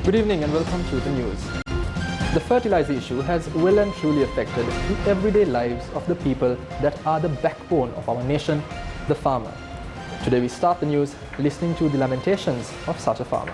Good evening and welcome to the news. The fertilizer issue has well and truly affected the everyday lives of the people that are the backbone of our nation, the farmer. Today we start the news listening to the lamentations of such a farmer.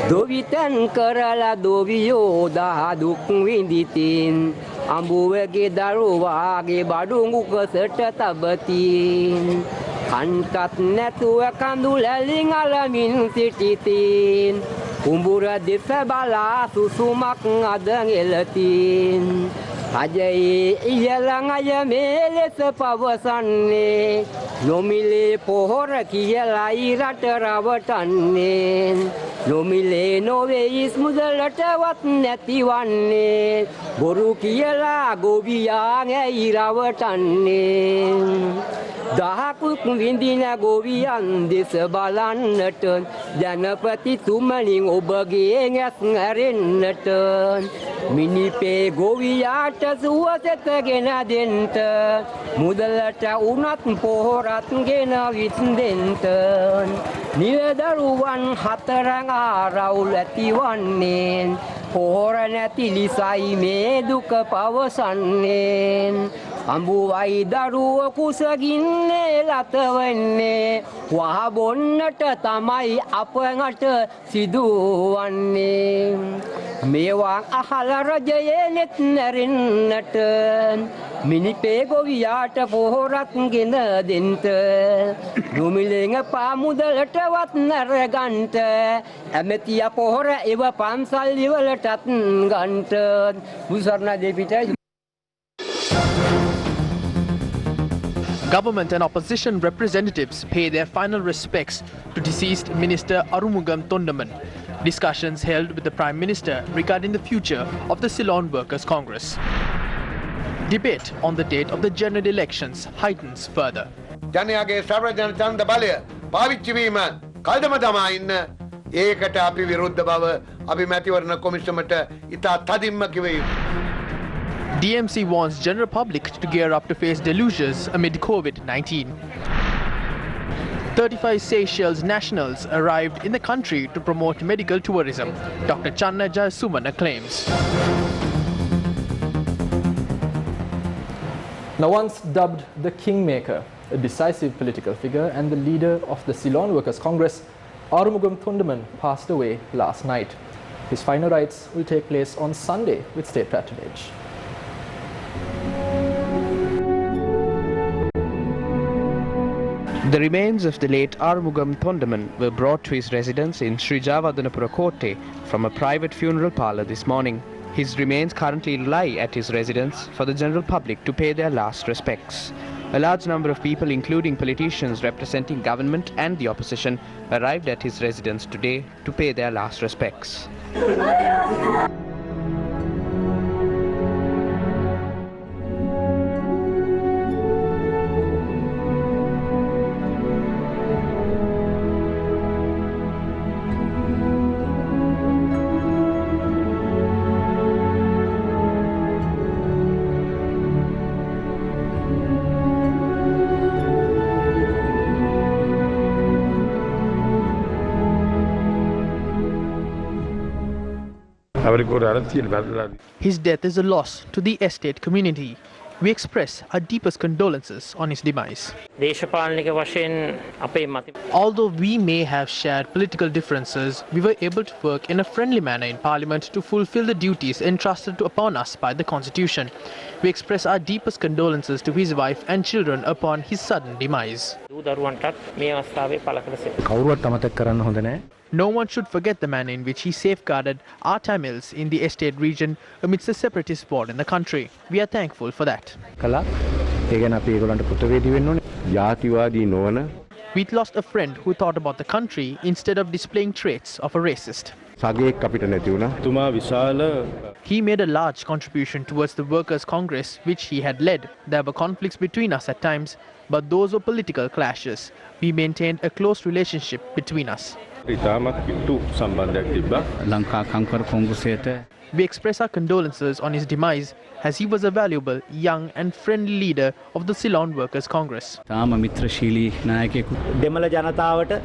Dovitan karala doviyo dah duk winditin ambuwege daruwa ge badungu keserta tabatin kankat netu kandulaling alamin tititin umbura desa bala susumak ngadang elatin ajai iyalang aja mele sepawasanne nomile pohor kiyala ira terawatanne nomile noveis mudalatawat netiwanne boru kiyala gobiang irawatanne dahakuk windina gobian desa balan naton janapati tumaning obage ngas ngarin naton minipe gobiata suwata gena denta mudalata unat pohorat gena witdenten nila daruan hatarang araw latiwanin pohorana tilisai meduka pawasanin ambuwai daru kusaginne latawanne wahabonnata tamai apangata siduwanne mewang ahala rajayenet narinnata minipe goviyata pohorat gena denta numilenga pamudalata wat naraganta ametia pohora ewa pamsal liwalatat ganta busarna depita. Government and opposition representatives pay their final respects to deceased Minister Arumugam Thondaman. Discussions held with the Prime Minister regarding the future of the Ceylon Workers' Congress. Debate on the date of the general elections heightens further. ජනයාගේ සර්වජන ඡන්ද බලය පාවිච්චි වීම කල්දම තමා ඉන්න ඒකට අපි විරුද්ධ බව අපි මැතිවරණ කොමිසමට ඉතා තදින්ම කිව යුතුයි. DMC warns general public to gear up to face delusions amid COVID-19. 35 Seychelles nationals arrived in the country to promote medical tourism, Dr. Channa Jayasumana claims. Now once dubbed the Kingmaker, a decisive political figure and the leader of the Ceylon Workers' Congress, Arumugam Thondaman passed away last night. His final rites will take place on Sunday with state patronage. The remains of the late Arumugam Thondaman were brought to his residence in Sri Javadanapura Kotte from a private funeral parlour this morning. His remains currently lie at his residence for the general public to pay their last respects. A large number of people, including politicians representing government and the opposition, arrived at his residence today to pay their last respects. His death is a loss to the estate community. We express our deepest condolences on his demise. Although we may have shared political differences, we were able to work in a friendly manner in Parliament to fulfill the duties entrusted upon us by the Constitution. We express our deepest condolences to his wife and children upon his sudden demise. No one should forget the manner in which he safeguarded our Tamils in the estate region amidst the separatist war in the country. We are thankful for that. We lost a friend who thought about the country instead of displaying traits of a racist. He made a large contribution towards the Workers' Congress which he had led. There were conflicts between us at times, but those were political clashes. We maintained a close relationship between us. ඉතාමත් කිට්ටු සම්බන්ධයක් තිබ්බා. Lanka කංකර කොංග්‍රසයට We express our condolences on his demise as he was a valuable, young and friendly leader of the Ceylon Workers' Congress. තාම මිත්‍රශීලී නායකයෙකු දෙමළ ජනතාවට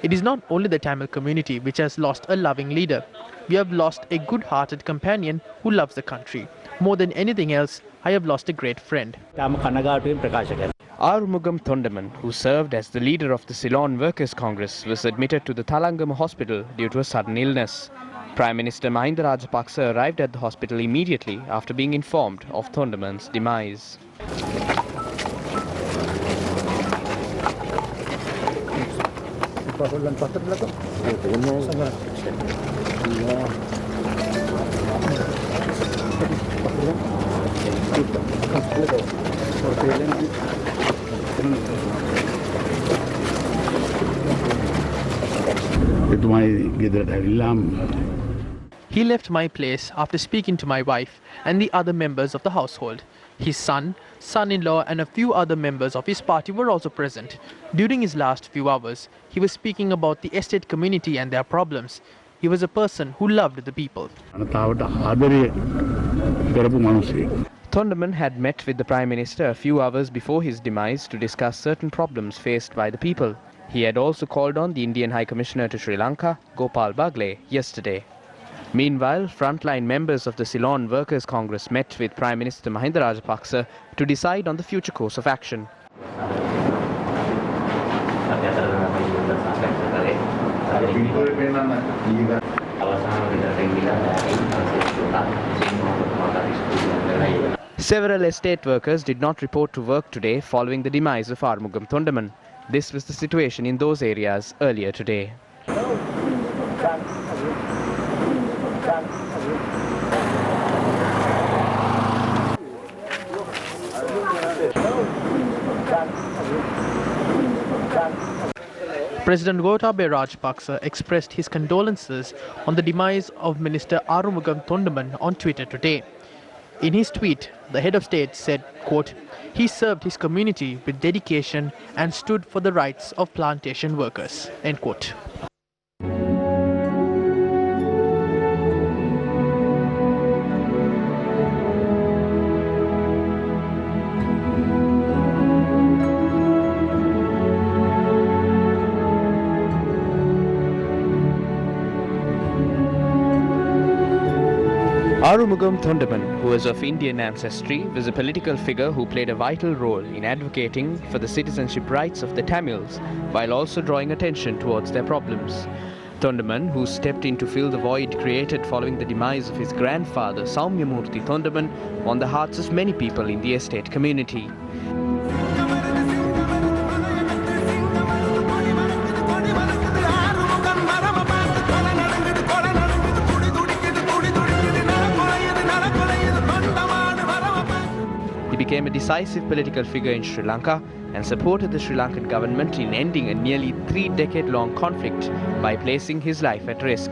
It is not only the Tamil community which has lost a loving leader. We have lost a good-hearted companion who loves the country. More than anything else, I have lost a great friend. තාම කනගාටුවෙන් ප්‍රකාශ කරනවා. Arumugam Thondaman, who served as the leader of the Ceylon Workers' Congress, was admitted to the Thalangama hospital due to a sudden illness. Prime Minister Mahinda Rajapaksa arrived at the hospital immediately after being informed of Thondaman's demise. He left my place after speaking to my wife and the other members of the household. His son, son-in-law and a few other members of his party were also present. During his last few hours, he was speaking about the estate community and their problems. He was a person who loved the people. Thondaman had met with the Prime Minister a few hours before his demise to discuss certain problems faced by the people. He had also called on the Indian High Commissioner to Sri Lanka, Gopal Bagle, yesterday. Meanwhile, frontline members of the Ceylon Workers' Congress met with Prime Minister Mahinda Rajapaksa to decide on the future course of action. Several estate workers did not report to work today following the demise of Arumugam Thondaman. This was the situation in those areas earlier today. President Gotabaya Rajapaksa expressed his condolences on the demise of Minister Arumugam Thondaman on Twitter today. In his tweet, the head of state said, quote, "He served his community with dedication and stood for the rights of plantation workers." End quote. Arumugam Thondaman, who was of Indian ancestry, was a political figure who played a vital role in advocating for the citizenship rights of the Tamils, while also drawing attention towards their problems. Thondaman, who stepped in to fill the void created following the demise of his grandfather Saumyamurthy Thondaman, won the hearts of many people in the estate community. He became a decisive political figure in Sri Lanka and supported the Sri Lankan government in ending a nearly 3-decade-long conflict by placing his life at risk.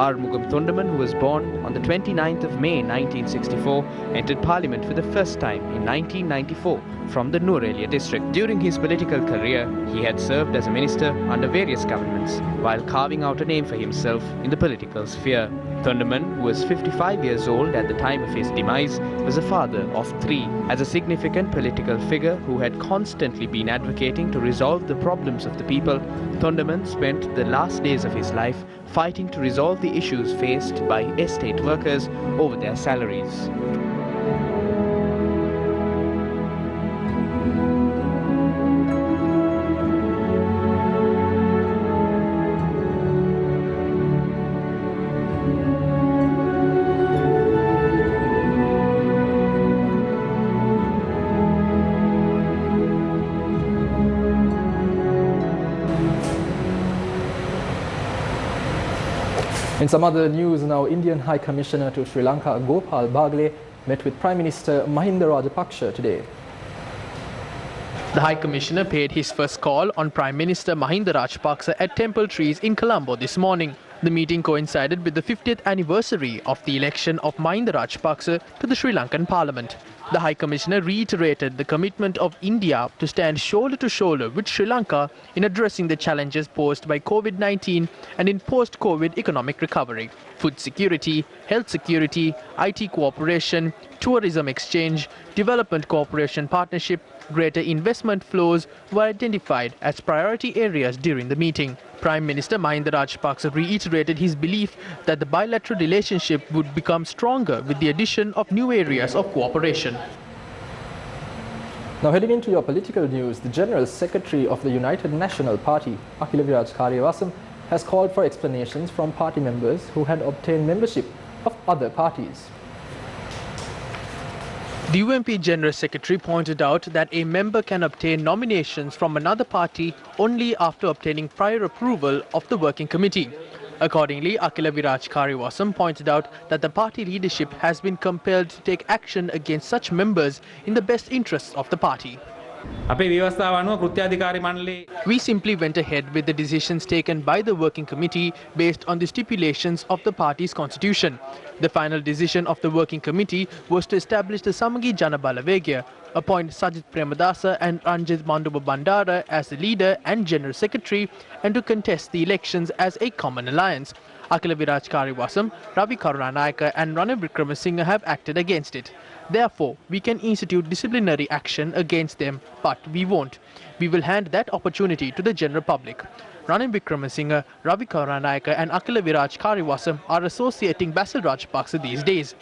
Arumugam Thondaman, who was born on the 29th of May 1964, entered Parliament for the first time in 1994 from the Nuwara district. During his political career, he had served as a minister under various governments, while carving out a name for himself in the political sphere. Thondaman, who was 55 years old at the time of his demise, was a father of 3. As a significant political figure who had constantly been advocating to resolve the problems of the people, Thondaman spent the last days of his life fighting to resolve the issues faced by estate workers over their salaries. In some other news now, Indian High Commissioner to Sri Lanka, Gopal Bagle, met with Prime Minister Mahinda Rajapaksa today. The High Commissioner paid his first call on Prime Minister Mahinda Rajapaksa at Temple Trees in Colombo this morning. The meeting coincided with the 50th anniversary of the election of Mahinda Rajapaksa to the Sri Lankan Parliament. The High Commissioner reiterated the commitment of India to stand shoulder to shoulder with Sri Lanka in addressing the challenges posed by COVID-19 and in post-COVID economic recovery. Food security, health security, IT cooperation, tourism exchange, development cooperation partnership, greater investment flows were identified as priority areas during the meeting. Prime Minister Mahinda Rajapaksa reiterated his belief that the bilateral relationship would become stronger with the addition of new areas of cooperation. Now heading into your political news, the General Secretary of the United National Party, Akila Viraj Karyawasam, has called for explanations from party members who had obtained membership of other parties. The UNP General Secretary pointed out that a member can obtain nominations from another party only after obtaining prior approval of the working committee. Accordingly, Akila Viraj Karyawasam pointed out that the party leadership has been compelled to take action against such members in the best interests of the party. We simply went ahead with the decisions taken by the working committee based on the stipulations of the party's constitution. The final decision of the working committee was to establish the Samagi Jana Balawegaya, appoint Sajid Premadasa and Ranjit Manduba Bandara as the leader and general secretary, and to contest the elections as a common alliance. Akila Viraj Karyawasam, Ravi Karunanayaka and Ranil Wickremesinghe have acted against it. Therefore, we can institute disciplinary action against them, but we won't. We will hand that opportunity to the general public. Ranil Wickremesinghe, Ravi Karunanayaka and Akila Viraj Karyawasam are associating Basil Rajapaksa these days.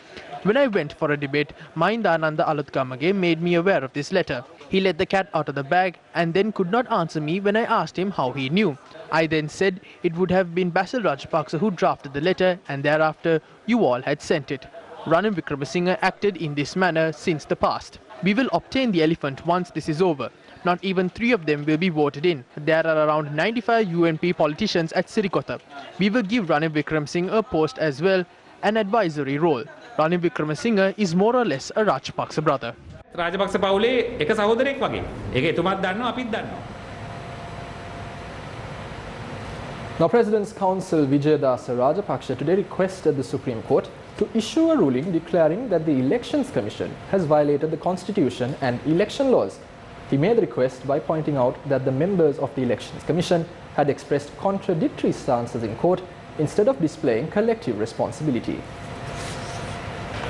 When I went for a debate, Mahindananda Alutkamage made me aware of this letter. He let the cat out of the bag and then could not answer me when I asked him how he knew. I then said it would have been Basil Rajapaksa who drafted the letter and thereafter you all had sent it. Ranil Wickremesinghe acted in this manner since the past. We will obtain the elephant once this is over. Not even 3 of them will be voted in. There are around 95 UNP politicians at Sirikota. We will give Ranil Wickremesinghe a post as well, an advisory role. Ranil Wickremesinghe is more or less a Rajapaksa brother. Rajapaksa පවුලේ එක සහෝදරයෙක් වගේ. ඒක එතුමාත් දන්නවා අපිත් දන්නවා. Now President's Counsel Vijayadasa Rajapaksa today requested the Supreme Court to issue a ruling declaring that the Elections Commission has violated the Constitution and election laws. He made the request by pointing out that the members of the Elections Commission had expressed contradictory stances in court instead of displaying collective responsibility.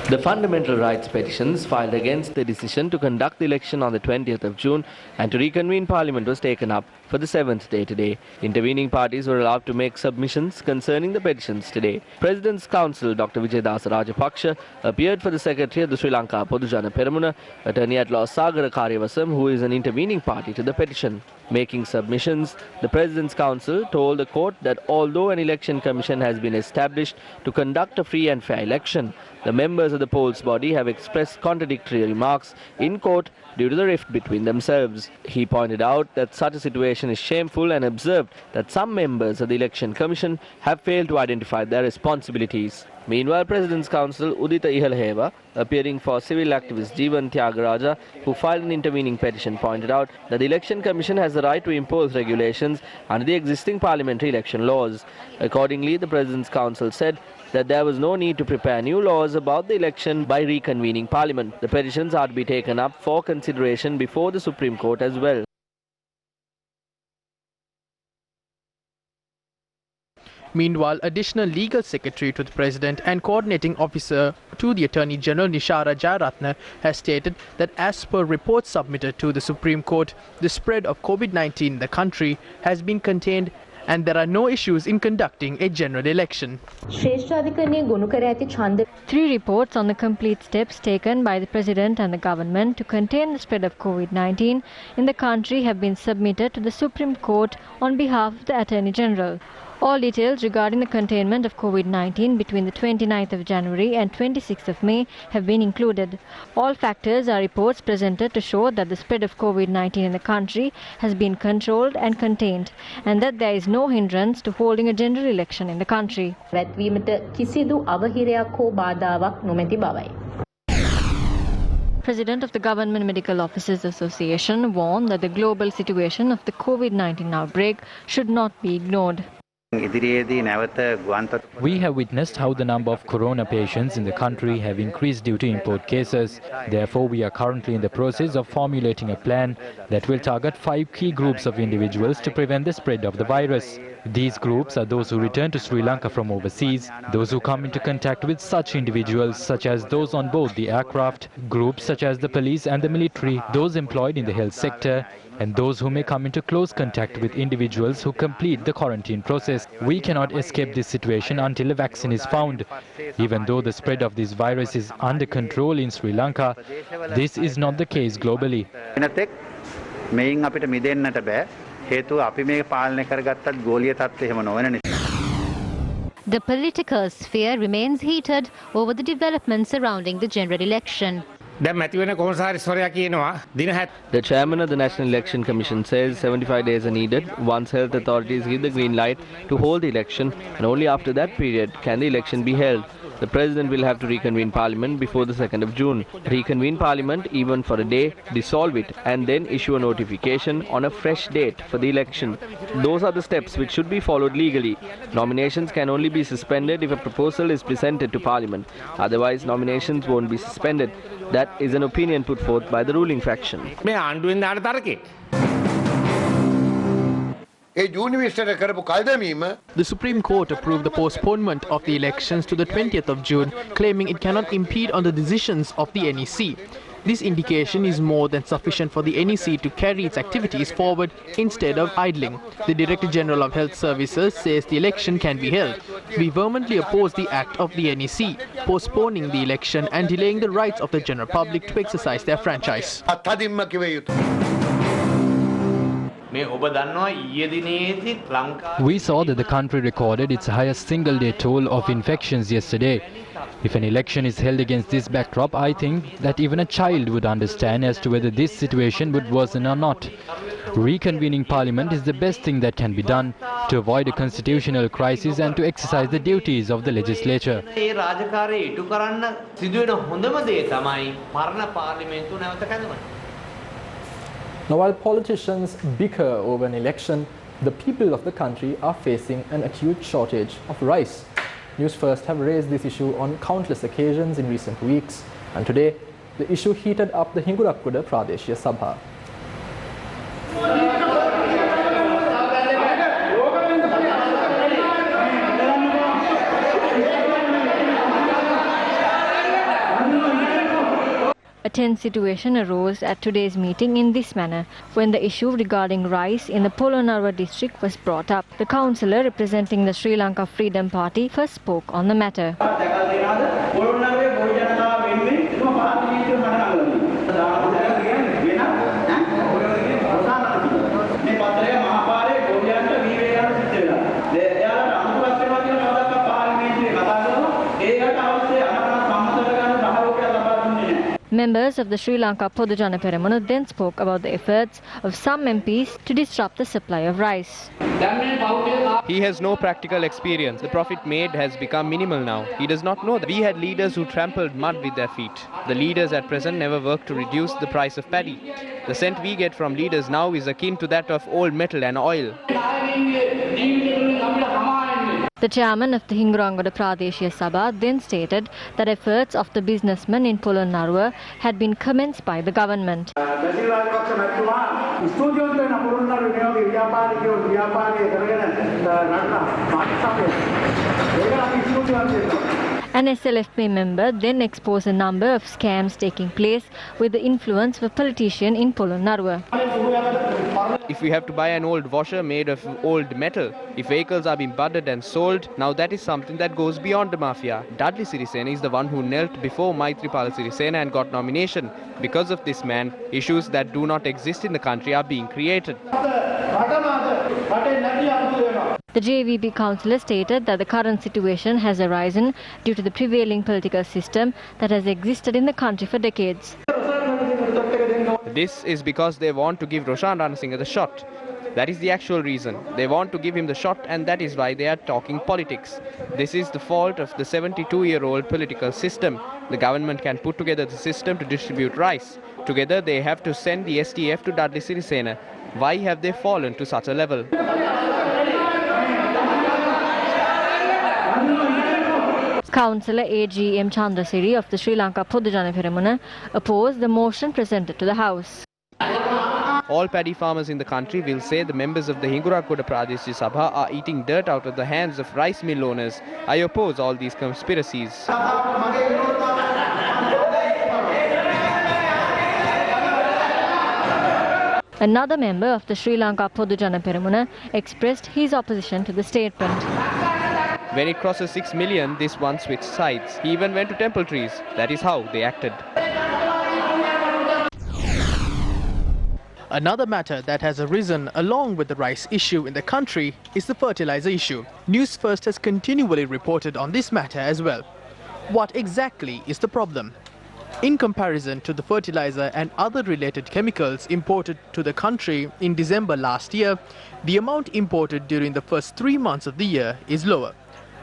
The fundamental rights petitions filed against the decision to conduct the election on the 20th of June and to reconvene Parliament was taken up for the 7th day today. Intervening parties were allowed to make submissions concerning the petitions today. President's Counsel Dr. Vijayadasa Rajapaksa appeared for the Secretary of the Sri Lanka Podujana Peramuna, Attorney at Law Sagara Karyawasam, who is an intervening party to the petition. Making submissions, the President's Counsel told the court that although an election commission has been established to conduct a free and fair election, the members of the polls body have expressed contradictory remarks in court due to the rift between themselves. He pointed out that such a situation is shameful and observed that some members of the Election Commission have failed to identify their responsibilities. Meanwhile, President's Counsel Udita Ihalheva, appearing for civil activist Jeevan Tyagaraja, who filed an intervening petition, pointed out that the Election Commission has the right to impose regulations under the existing parliamentary election laws. Accordingly, the President's Counsel said that there was no need to prepare new laws about the election by reconvening Parliament. The petitions are to be taken up for consideration before the Supreme Court as well. Meanwhile, Additional Legal Secretary to the President and Coordinating Officer to the Attorney General Nishara Jayaratne has stated that as per reports submitted to the Supreme Court, the spread of COVID-19 in the country has been contained and there are no issues in conducting a general election. 3 reports on the complete steps taken by the President and the government to contain the spread of COVID-19 in the country have been submitted to the Supreme Court on behalf of the Attorney General. All details regarding the containment of COVID-19 between the 29th of January and 26th of May have been included. All factors are reports presented to show that the spread of COVID-19 in the country has been controlled and contained, and that there is no hindrance to holding a general election in the country. President of the Government Medical Officers Association warned that the global situation of the COVID-19 outbreak should not be ignored. We have witnessed how the number of corona patients in the country have increased due to import cases. Therefore, we are currently in the process of formulating a plan that will target 5 key groups of individuals to prevent the spread of the virus. These groups are those who return to Sri Lanka from overseas, those who come into contact with such individuals such as those on board the aircraft, groups such as the police and the military, those employed in the health sector, and those who may come into close contact with individuals who complete the quarantine process. We cannot escape this situation until a vaccine is found. Even though the spread of this virus is under control in Sri Lanka, this is not the case globally. The political sphere remains heated over the developments surrounding the general election. The chairman of the National Election Commission says 75 days are needed once health authorities give the green light to hold the election, and only after that period can the election be held. The president will have to reconvene parliament before the 2nd of June. Reconvene parliament even for a day, dissolve it, and then issue a notification on a fresh date for the election. Those are the steps which should be followed legally. Nominations can only be suspended if a proposal is presented to parliament. Otherwise, nominations won't be suspended. That is an opinion put forth by the ruling faction. The Supreme Court approved the postponement of the elections to the 20th of June, claiming it cannot impede on the decisions of the NEC. This indication is more than sufficient for the NEC to carry its activities forward instead of idling. The Director General of Health Services says the election can be held. We vehemently oppose the act of the NEC, postponing the election and delaying the rights of the general public to exercise their franchise. We saw that the country recorded its highest single-day toll of infections yesterday. If an election is held against this backdrop, I think that even a child would understand as to whether this situation would worsen or not. Reconvening parliament is the best thing that can be done to avoid a constitutional crisis and to exercise the duties of the legislature. Now, while politicians bicker over an election, the people of the country are facing an acute shortage of rice. Newsfirst have raised this issue on countless occasions in recent weeks, and today the issue heated up the Hingurakkuda Pradeshiya Sabha. A tense situation arose at today's meeting in this manner. When the issue regarding rice in the Polonnaruwa district was brought up, the councillor representing the Sri Lanka Freedom Party first spoke on the matter. Members of the Sri Lanka Podujana Peramuna then spoke about the efforts of some MPs to disrupt the supply of rice. He has no practical experience. The profit made has become minimal now. He does not know that we had leaders who trampled mud with their feet. The leaders at present never work to reduce the price of paddy. The scent we get from leaders now is akin to that of old metal and oil. The chairman of the Hingurakkuda Pradeshiya Sabha then stated that efforts of the businessmen in Polonnaruwa had been commenced by the government. An SLFP member then exposed a number of scams taking place with the influence of a politician in Polonnaruwa. If we have to buy an old washer made of old metal, if vehicles are being budded and sold, now that is something that goes beyond the mafia. Dudley Sirisena is the one who knelt before Maithripala Sirisena and got nomination. Because of this man, issues that do not exist in the country are being created. The JVP councillor stated that the current situation has arisen due to the prevailing political system that has existed in the country for decades. This is because they want to give Roshan Ranasinghe the shot. That is the actual reason. They want to give him the shot, and that is why they are talking politics. This is the fault of the 72-year-old political system. The government can put together the system to distribute rice. Together they have to send the STF to Dudley Sirisena. Why have they fallen to such a level? Councillor A.G.M. Chandrasiri of the Sri Lanka Podujana Peramuna opposed the motion presented to the House. All paddy farmers in the country will say the members of the Hingurakoda Pradesh Sabha are eating dirt out of the hands of rice mill owners. I oppose all these conspiracies. Another member of the Sri Lanka Podujana Peramuna expressed his opposition to the statement. When it crosses 6 million, this one switched sides. He even went to temple trees. That is how they acted. Another matter that has arisen along with the rice issue in the country is the fertilizer issue. Newsfirst has continually reported on this matter as well. What exactly is the problem? In comparison to the fertilizer and other related chemicals imported to the country in December last year, the amount imported during the first 3 months of the year is lower.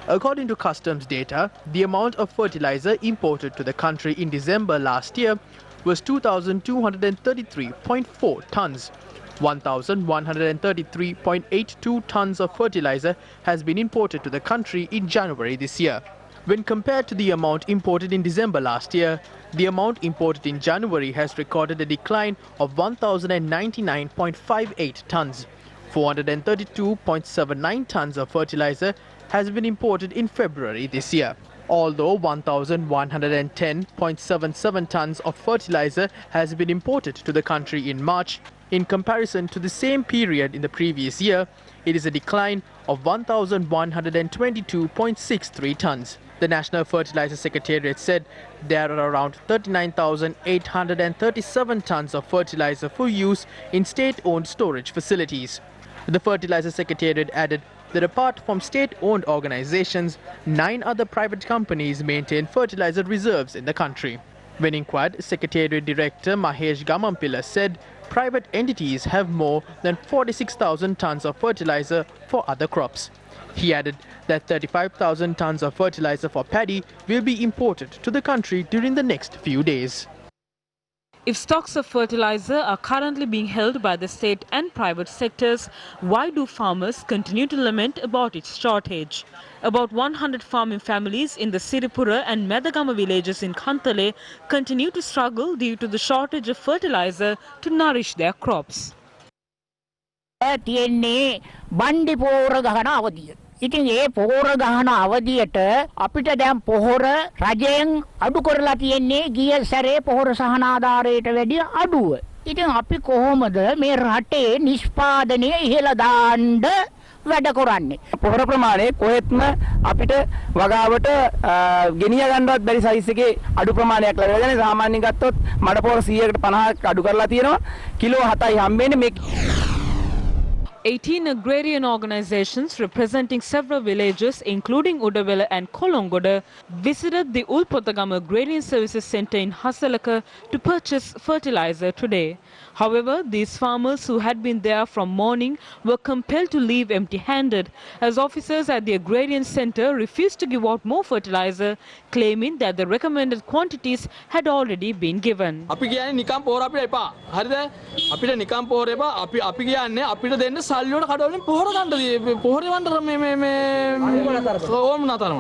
According to customs data, the amount of fertilizer imported to the country in December last year was 2,233.4 tons. 1,133.82 tons of fertilizer has been imported to the country in January this year. When compared to the amount imported in December last year, the amount imported in January has recorded a decline of 1,099.58 tons. 432.79 tons of fertilizer has been imported in February this year. Although 1,110.77 tons of fertilizer has been imported to the country in March, in comparison to the same period in the previous year, it is a decline of 1,122.63 tons. The National Fertilizer Secretariat said there are around 39,837 tons of fertilizer for use in state-owned storage facilities. The Fertilizer Secretariat added that apart from state-owned organizations, 9 other private companies maintain fertilizer reserves in the country. When inquired, Secretariat Director Mahesh Gamampilla said private entities have more than 46,000 tons of fertilizer for other crops. He added that 35,000 tons of fertilizer for paddy will be imported to the country during the next few days. If stocks of fertilizer are currently being held by the state and private sectors, why do farmers continue to lament about its shortage? About 100 farming families in the Siripura and Medagama villages in Kantale continue to struggle due to the shortage of fertilizer to nourish their crops. ඉතින් ඒ පොහොර ගහන අවධියට අපිට දැන් පොහොර රජයෙන් අඩු කරලා තියෙන්නේ ගිය සැරේ පොහොර සහන ආධාරයට වැඩිය අඩුව. ඉතින් අපි කොහොමද මේ රටේ නිෂ්පාදනය ඉහළ දාන්න වැඩ කරන්නේ? පොහොර ප්‍රමාණය කොහෙත්ම අපිට වගාවට ගෙනිය ගන්නවත් බැරි සයිස් එකේ අඩු ප්‍රමාණයක් ලැබෙලා දැන් සාමාන්‍යයෙන් ගත්තොත් මඩ පොහොර 100කට 50ක් අඩු කරලා තියෙනවා. කිලෝ 7යි හම්බෙන්නේ මේ 18 agrarian organizations representing several villages including Udawela and Kolongoda visited the Ulpotagama Agrarian Services Center in Hasalaka to purchase fertilizer today. However, these farmers who had been there from morning were compelled to leave empty-handed as officers at the Agrarian Center refused to give out more fertilizer, claiming that the recommended quantities had already been given. සල්ලිවල කඩවලින් පොහොර ගන්නද පොහොරේ වන්දර මේ ඕම් නතරම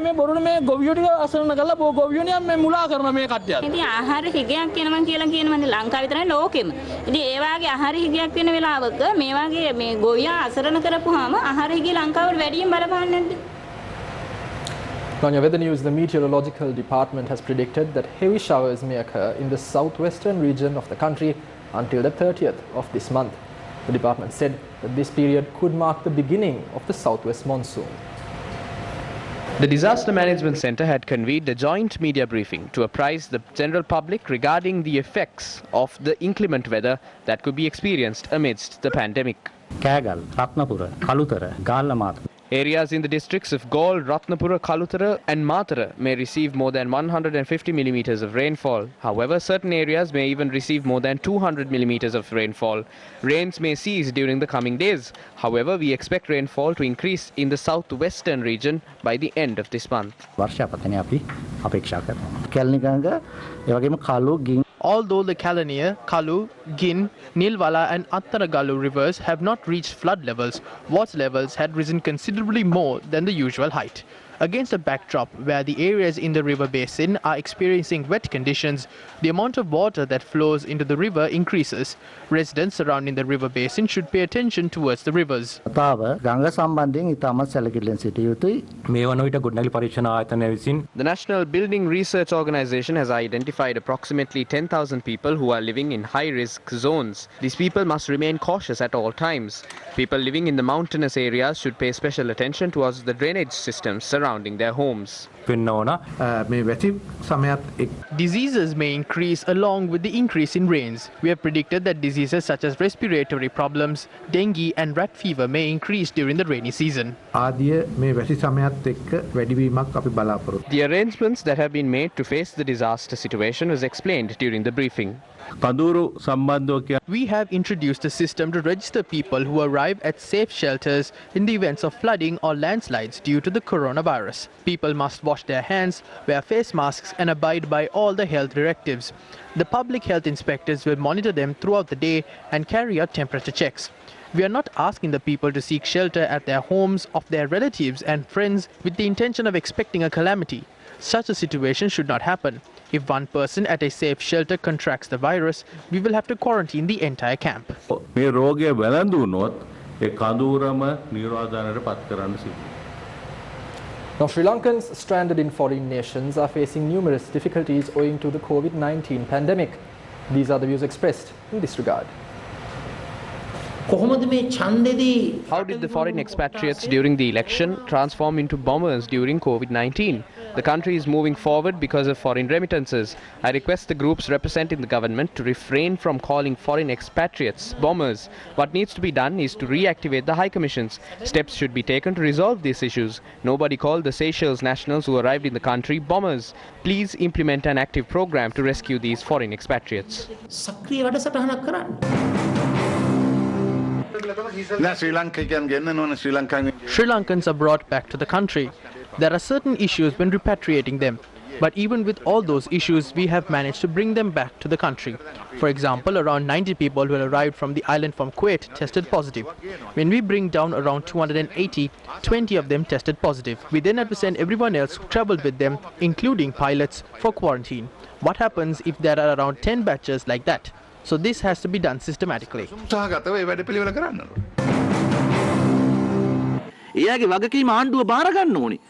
මේ බොරුන මේ ගොවියෝ ටික අසරණ කරලා ගොවියෝනේ මේ මුලා කරන මේ කට්ටිය. ඉතින් ආහාර හිගයක් කියනවා කියලා කියනවනේ ලංකාවේ විතරයි ලෝකෙම. ඉතින් ඒ වාගේ ආහාර හිගයක් වෙන වෙලාවක මේ වාගේ මේ ගොවියා අසරණ කරපුවාම ආහාර හිගය ලංකාවට වැඩියෙන් බලපාන්නේ නැද්ද? On your weather news, the Meteorological Department has predicted that heavy showers may occur in the southwestern region of the country until the 30th of this month. The department said that this period could mark the beginning of the southwest monsoon. The Disaster Management Centre had convened a joint media briefing to apprise the general public regarding the effects of the inclement weather that could be experienced amidst the pandemic. Kagal, Ratnapura, Kalutara, Gallamat. Areas in the districts of Gaul, Ratnapura, Kalutara and Matara may receive more than 150 millimeters of rainfall. However, certain areas may even receive more than 200 millimeters of rainfall. Rains may cease during the coming days. However, we expect rainfall to increase in the southwestern region by the end of this month. Although the Kalaniya, Kalu, Gin, Nilwala and Attaragalu rivers have not reached flood levels, water levels had risen considerably more than the usual height. Against a backdrop where the areas in the river basin are experiencing wet conditions, the amount of water that flows into the river increases. Residents surrounding the river basin should pay attention towards the rivers. The National Building Research Organization has identified approximately 10,000 people who are living in high-risk zones. These people must remain cautious at all times. People living in the mountainous areas should pay special attention towards the drainage systems surrounding their homes. Diseases may increase along with the increase in rains. We have predicted that diseases such as respiratory problems, dengue and rat fever may increase during the rainy season. The arrangements that have been made to face the disaster situation was explained during the briefing. We have introduced a system to register people who arrive at safe shelters in the events of flooding or landslides due to the coronavirus. People must wash their hands, wear face masks and abide by all the health directives. The public health inspectors will monitor them throughout the day and carry out temperature checks. We are not asking the people to seek shelter at their homes of their relatives and friends with the intention of expecting a calamity. Such a situation should not happen. If one person at a safe shelter contracts the virus, we will have to quarantine the entire camp. Now, Sri Lankans stranded in foreign nations are facing numerous difficulties owing to the COVID-19 pandemic. These are the views expressed in this regard. How did the foreign expatriates during the election transform into bombers during COVID-19? The country is moving forward because of foreign remittances. I request the groups representing the government to refrain from calling foreign expatriates bombers. What needs to be done is to reactivate the high commissions. Steps should be taken to resolve these issues. Nobody called the Seychelles nationals who arrived in the country bombers. Please implement an active program to rescue these foreign expatriates. Sri Lankans are brought back to the country. There are certain issues when repatriating them. But even with all those issues, we have managed to bring them back to the country. For example, around 90 people who arrived from the island from Kuwait tested positive. When we bring down around 280, 20 of them tested positive. We then had to send everyone else who traveled with them, including pilots, for quarantine. What happens if there are around 10 batches like that? So this has to be done systematically.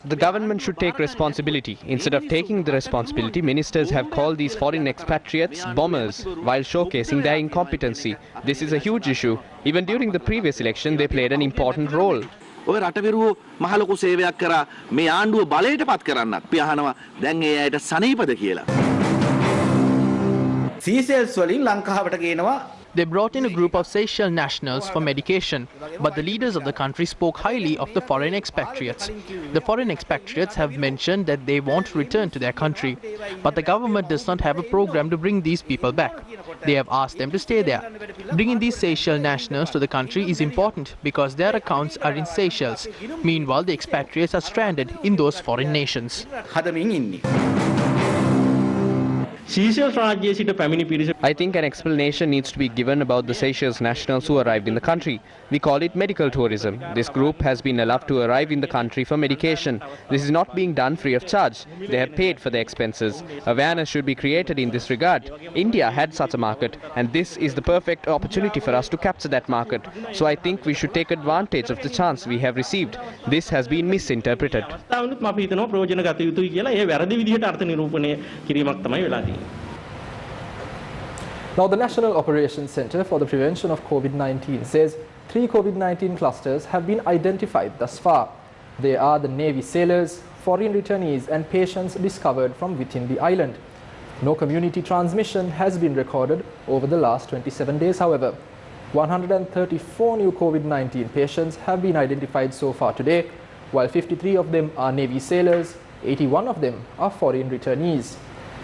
The government should take responsibility. Instead of taking the responsibility, ministers have called these foreign expatriates bombers while showcasing their incompetency. This is a huge issue. Even during the previous election, they played an important role. They brought in a group of Seychelles nationals for medication, but the leaders of the country spoke highly of the foreign expatriates. The foreign expatriates have mentioned that they want to return to their country, but the government does not have a program to bring these people back. They have asked them to stay there. Bringing these Seychelles nationals to the country is important because their accounts are in Seychelles. Meanwhile, the expatriates are stranded in those foreign nations. I think an explanation needs to be given about the Seychelles nationals who arrived in the country. We call it medical tourism. This group has been allowed to arrive in the country for medication. This is not being done free of charge. They have paid for their expenses. Awareness should be created in this regard. India had such a market, and this is the perfect opportunity for us to capture that market. So I think we should take advantage of the chance we have received. This has been misinterpreted. Now, the National Operations Centre for the Prevention of COVID-19 says 3 COVID-19 clusters have been identified thus far. They are the Navy sailors, foreign returnees and patients discovered from within the island. No community transmission has been recorded over the last 27 days, however. 134 new COVID-19 patients have been identified so far today, while 53 of them are Navy sailors, 81 of them are foreign returnees.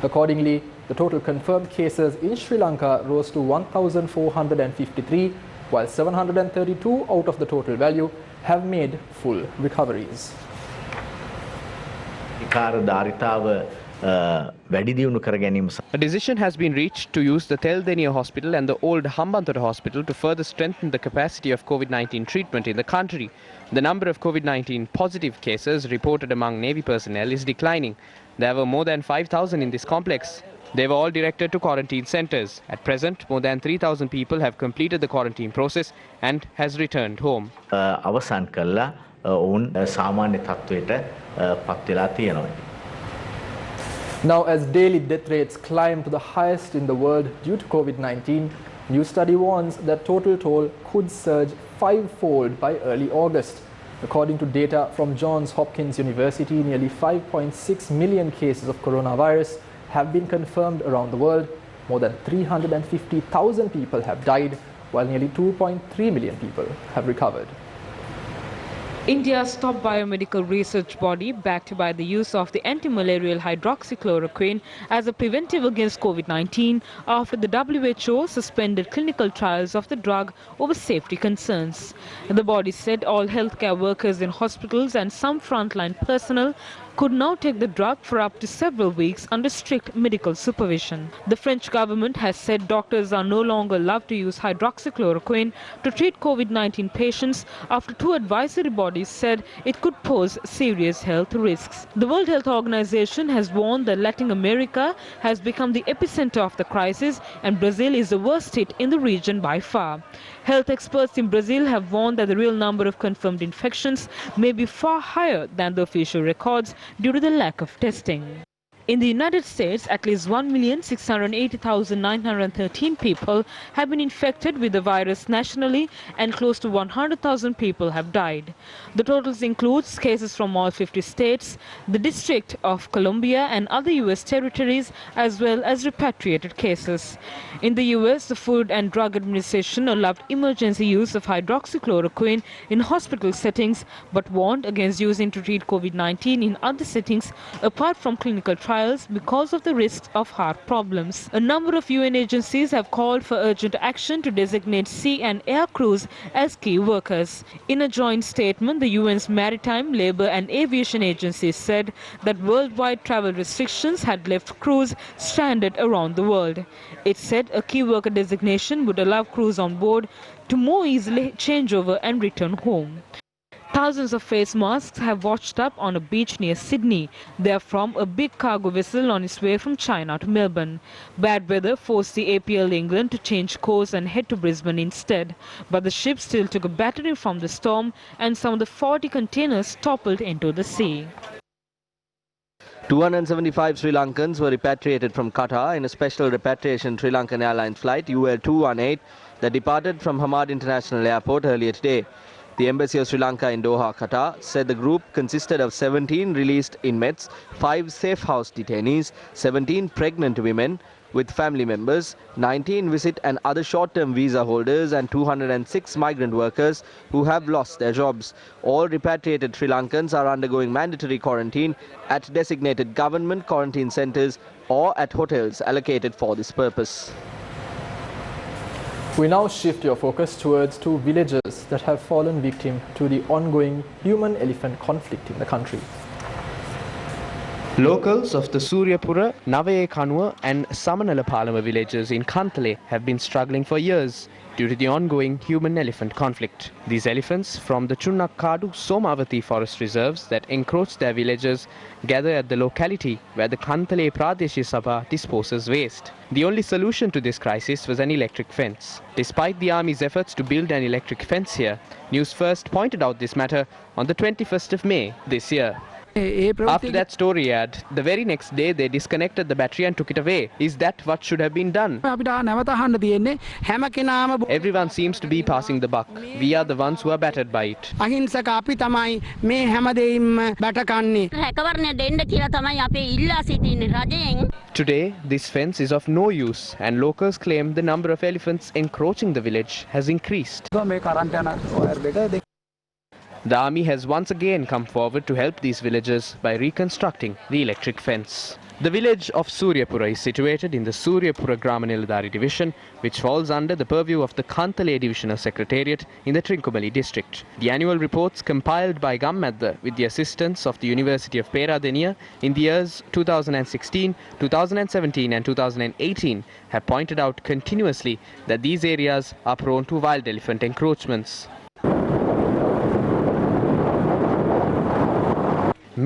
Accordingly, the total confirmed cases in Sri Lanka rose to 1,453, while 732 out of the total value have made full recoveries. A decision has been reached to use the Teldenia Hospital and the old Hambantota Hospital to further strengthen the capacity of COVID-19 treatment in the country. The number of COVID-19 positive cases reported among Navy personnel is declining. There were more than 5,000 in this complex. They were all directed to quarantine centres. At present, more than 3,000 people have completed the quarantine process and has returned home. Now, as daily death rates climb to the highest in the world due to COVID-19, new study warns that total toll could surge five-fold by early August. According to data from Johns Hopkins University, nearly 5.6 million cases of coronavirus have been confirmed around the world. More than 350,000 people have died, while nearly 2.3 million people have recovered. India's top biomedical research body, backed by the use of the anti-malarial hydroxychloroquine as a preventive against COVID-19, after the WHO suspended clinical trials of the drug over safety concerns. The body said all healthcare workers in hospitals and some frontline personnel could now take the drug for up to several weeks under strict medical supervision. The French government has said doctors are no longer allowed to use hydroxychloroquine to treat COVID-19 patients after two advisory bodies said it could pose serious health risks. The World Health Organization has warned that Latin America has become the epicenter of the crisis and Brazil is the worst hit in the region by far. Health experts in Brazil have warned that the real number of confirmed infections may be far higher than the official records due to the lack of testing. In the United States, at least 1,680,913 people have been infected with the virus nationally and close to 100,000 people have died. The totals include cases from all 50 states, the District of Columbia and other U.S. territories, as well as repatriated cases. In the U.S., the Food and Drug Administration allowed emergency use of hydroxychloroquine in hospital settings, but warned against using to treat COVID-19 in other settings apart from clinical trials because of the risks of heart problems. A number of UN agencies have called for urgent action to designate sea and air crews as key workers. In a joint statement, the UN's Maritime, Labour and Aviation Agency said that worldwide travel restrictions had left crews stranded around the world. It said a key worker designation would allow crews on board to more easily change over and return home. Thousands of face masks have washed up on a beach near Sydney. They are from a big cargo vessel on its way from China to Melbourne. Bad weather forced the APL England to change course and head to Brisbane instead. But the ship still took a battering from the storm and some of the 40 containers toppled into the sea. 275 Sri Lankans were repatriated from Qatar in a special repatriation Sri Lankan Airlines flight UL 218 that departed from Hamad International Airport earlier today. The Embassy of Sri Lanka in Doha, Qatar, said the group consisted of 17 released inmates, 5 safe house detainees, 17 pregnant women with family members, 19 visit and other short-term visa holders and 206 migrant workers who have lost their jobs. All repatriated Sri Lankans are undergoing mandatory quarantine at designated government quarantine centres or at hotels allocated for this purpose. We now shift your focus towards two villages that have fallen victim to the ongoing human-elephant conflict in the country. Locals of the Suryapura, Navaye Kanua and Samanala Palama villages in Kantale have been struggling for years due to the ongoing human-elephant conflict. These elephants from the Chunnakkadu Somavati forest reserves that encroach their villages gather at the locality where the Kantale Pradeshi Sabha disposes waste. The only solution to this crisis was an electric fence. Despite the army's efforts to build an electric fence here, Newsfirst pointed out this matter on the 21st of May this year. After that story ad, the very next day they disconnected the battery and took it away. Is that what should have been done? Everyone seems to be passing the buck. We are the ones who are battered by it. Today, this fence is of no use and locals claim the number of elephants encroaching the village has increased. The army has once again come forward to help these villagers by reconstructing the electric fence. The village of Suryapura is situated in the Suryapura Grama division, which falls under the purview of the Kantale Divisional Secretariat in the Trincomalee district. The annual reports compiled by Gammadda with the assistance of the University of Peradeniya in the years 2016, 2017 and 2018 have pointed out continuously that these areas are prone to wild elephant encroachments.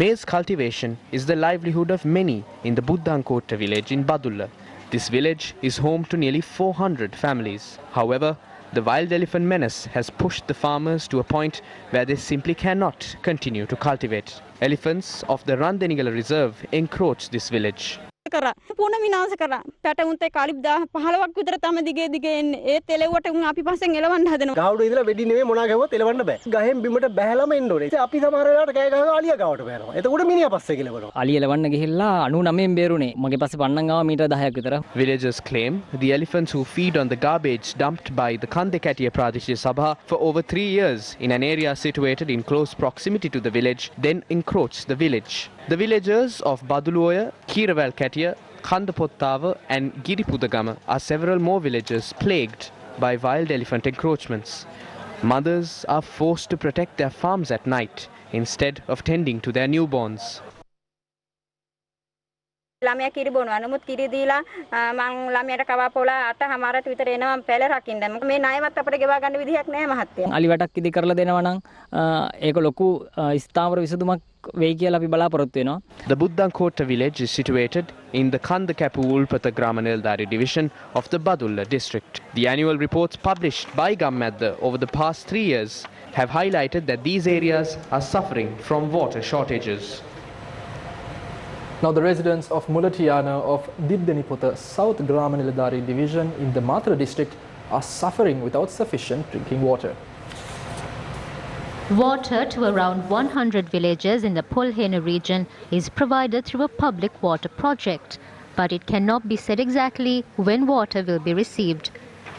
Maize cultivation is the livelihood of many in the Buddankota village in Badulla. This village is home to nearly 400 families. However, the wild elephant menace has pushed the farmers to a point where they simply cannot continue to cultivate. Elephants of the Randenigala Reserve encroach this village. पूर्ण विनाश करा පැට උන්ට කාලිප් 15ක් විතර තම දිගේ දිගේ එන්නේ ඒ තෙලෙව්වට උන් අපි පස්සෙන් එලවන්න හදනවා ගහවඩු ඉඳලා වෙඩි නෙමෙයි මොනා ගැහුවත් එලවන්න බෑ ගහෙන් බිමට බැහැලම එන්න ඕනේ අපි සමහර වෙලාවට කෑ ගහනවා අලියා ගාවට බෑනවා එතකොට මිනිහා පස්සේ ගිලවනවා අලිය එලවන්න ගිහිල්ලා 99න් බේරුනේ මගේ පස්සේ පන්නන් ආවා මීටර් 10ක් විතර. Villagers claim the elephants who feed on the garbage dumped by the Kandekatiya Pradeshya Sabha for over 3 years in an area situated in close proximity to the village then encroach the village. The villagers of Baduluoya, Kiravalkatiya, Kandapottava and Giripudagama are several more villages plagued by wild elephant encroachments. Mothers are forced to protect their farms at night instead of tending to their newborns. ළමයා කිරි බොනවා. නමුත් කිරි දීලා මං ළමයාට කවා පොලා 8:00ට විතර එනවා පැල රකින්න. මේ ණයවත් අපිට ගෙවා ගන්න විදිහක් නැහැ මහත්තයා. අලි වැටක් ඉදි කරලා දෙනවා නම් ඒක ලොකු ස්ථාවර විසඳුමක් වෙයි කියලා අපි බලාපොරොත්තු වෙනවා. The Buddankota village is situated in the Kandakapu Ulpata Grama division of the Badulla district. The annual reports published by Gammadda over the past 3 years have highlighted that these areas are suffering from water shortages. Now the residents of Mulatiyana of Dibdenipota South Grama division in the Matra district are suffering without sufficient drinking water. Water to around 100 villages in the Pulhena region is provided through a public water project, but it cannot be said exactly when water will be received.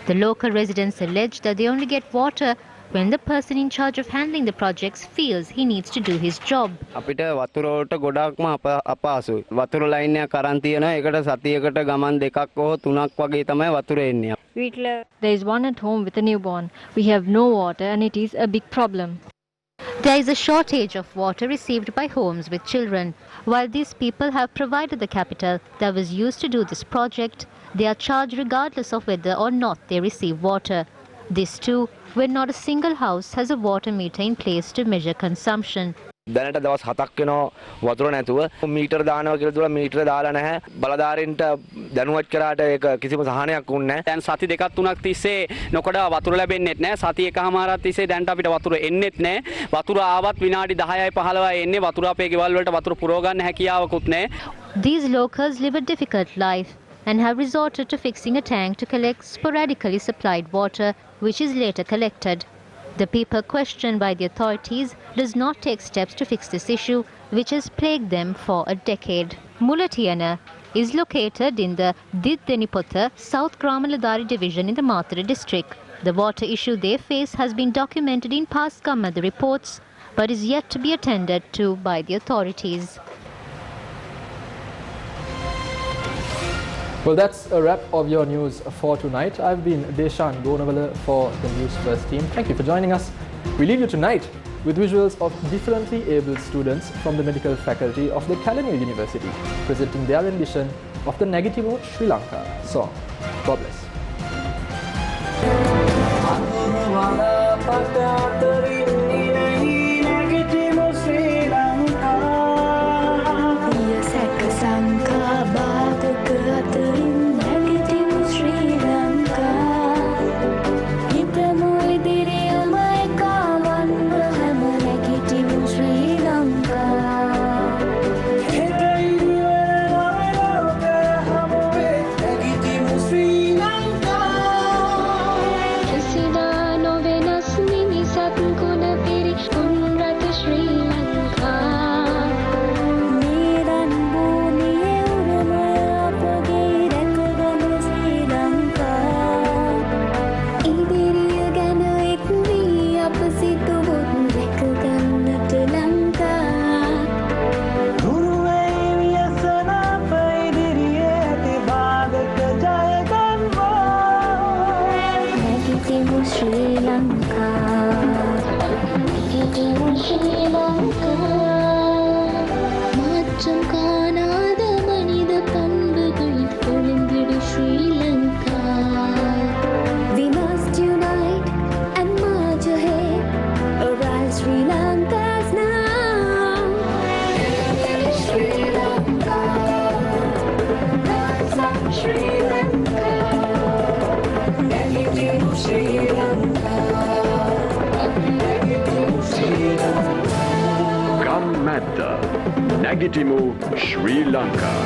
The local residents allege that they only get water when the person in charge of handling the projects feels he needs to do his job. අපිට වතුර වලට ගොඩක්ම අපහසුයි. වතුර line එකක් අරන් තියෙනවා. ඒකට සතියකට ගමන් දෙකක් හෝ තුනක් වගේ තමයි වතුර එන්නේ. There is one at home with a newborn. We have no water and it is a big problem. There is a shortage of water received by homes with children. While these people have provided the capital that was used to do this project, they are charged regardless of whether or not they receive water. This too, when not a single house has a water meter in place to measure consumption. දැනට දවස් 7ක් වෙනවා වතුර නැතුව මීටර දානවා කියලා දුවලා මීටර දාලා නැහැ බලධාරීන්ට දැනුවත් කරාට ඒක කිසිම සහනයක් වුන්නේ නැහැ දැන් සති දෙකක් තුනක් තිස්සේ නොකඩ වතුර ලැබෙන්නේත් නැහැ සති එකමාරක් තිස්සේ දැන්ට අපිට වතුර එන්නේත් නැහැ වතුර ආවත් විනාඩි 10යි 15යි එන්නේ වතුර අපේ ගෙවල් වලට වතුර පුරව ගන්න හැකියාවකුත් නැහැ. These locals live a difficult life and have resorted to fixing a tank to collect sporadically supplied water, which is later collected. The people questioned by the authorities does not take steps to fix this issue, which has plagued them for a decade. Mulatiyana is located in the Diddenipotha South Grama division in the Matra district. The water issue they face has been documented in past Gammadda reports, but is yet to be attended to by the authorities. Well, that's a wrap of your news for tonight. I've been Deshan Gonavala for the Newsfirst team. Thank you for joining us. We leave you tonight with visuals of differently abled students from the medical faculty of the Kalaniya University presenting their rendition of the Nagitimu Sri Lanka song. God bless. Sida no venas ni නැගිටිමු Sri Lanka